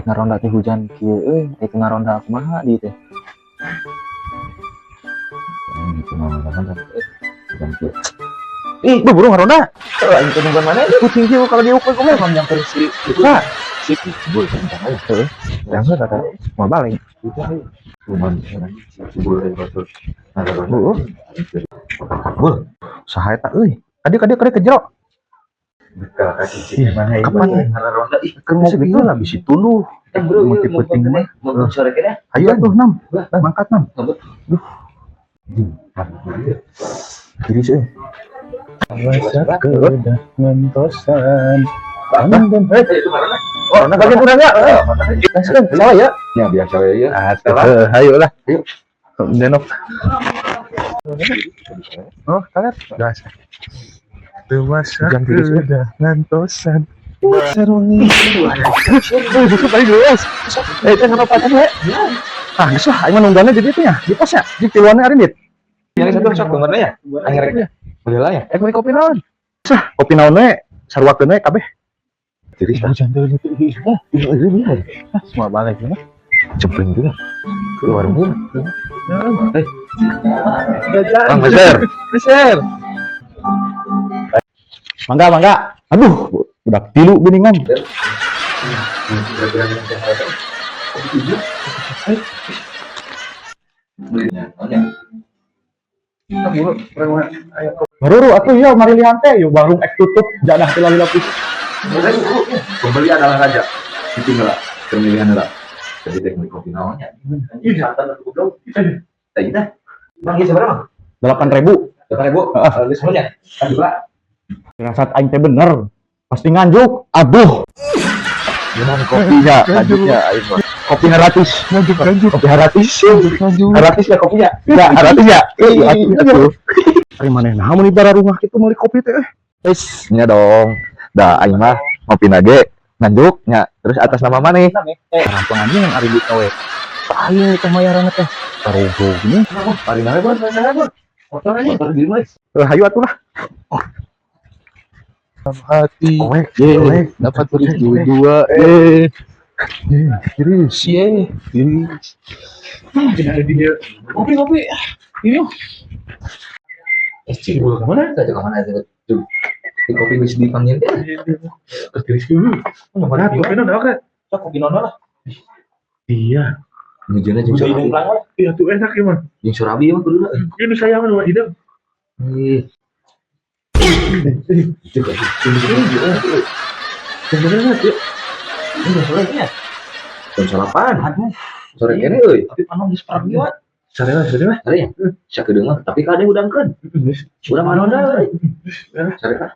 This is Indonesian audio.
ngaronda teh hujan kieu ngaronda kumaha di teh. Ih, buru ngaronda. Aing teh nungguan mana? Kucing kieu kalau diukur kumaha Emang yang terus si Nah, si bul kencang aja. Heeh. jangan kata mau balik. Cuman si bul dari batu. Bul, saha eta euy? Kadi kejero. Bekal kaki cing mana Kapan ieu ngaronda ih Keur ngopi lah bisi tuluh. bro Mau penting mah. mau sore kene. Ayo atuh 6. Mangkat 6. Duh. Diri sih. Masa kedatangan tosan. Itu mana? Oh, nah bagian kurang ya. Salah ya. Ya biasa ya. Ayo lah. Ayo. Denok. Oh, kaget. Gas. Dewasa kedatangan tosan. Seruni. Busuk tadi geus. Teh ngapa paten we? Ah, geus lah aing nungguannya jadi teh ya. Di pos ya. Di kiluannya ari dit. Yang satu sok tungguan ya. Angger. Boleh lah ya. Beli kopi naon? Sah, kopi naon we saruakeun we kabeh. Jadi Hujan teh itu. Semua balik ya. cepeng juga. Keluar mulu. Bang Beser. Mangga. Aduh, udah tilu beningan. Baru atuh ya mari lihat teh, yuk warung ek tutup, jadah teh lalila putih. Pembeli adalah raja. Ditinggal pemilihan lah. Jadi teknik kopi naonnya. Ini santan atau goblok. Tadi dah. Bang ieu seberapa? 8.000. 8.000. Listrnya. Kan juga. Rasat aing teh bener. Pasti nganjuk. Aduh. Gimana kopinya? Nganjuknya aing mah. Kopi haratis. Nganjuk. Kopi haratis. Haratis ya kopinya. Ya, haratis ya. Atuh. Ari manehna mun ibarat rumah kitu meuli kopi teh. Wis, nya dong. Da aing mah ngopi nage nganjuk nya terus atas nama maneh. Rampangan yang ari di kawe. Aing teh mayaranna teh. Tarugo gini. Mari nage bos, motor aja motor di rumah. Hayu atuh lah. Hati dapat beri dua tiris Kopi. Ini. Cik bulu kemana? Gak ke mana aja tuh. Kopi wis dipanggil deh. Terus dulu. Mana kopi nono kan? Kopi nono lah. iya Hujannya jeung surabi. iya tuh enak ya man Jeung surabi mah kudu. ini sayangan sama Idam Ih. sebenarnya tuh Ini sorenya. Jam 8. Sore kene euy. Tapi panon di surabi wa. sarena Sare ya? Sakedeung mah, tapi kade udangkeun. Udang manonda euy. Sare ka?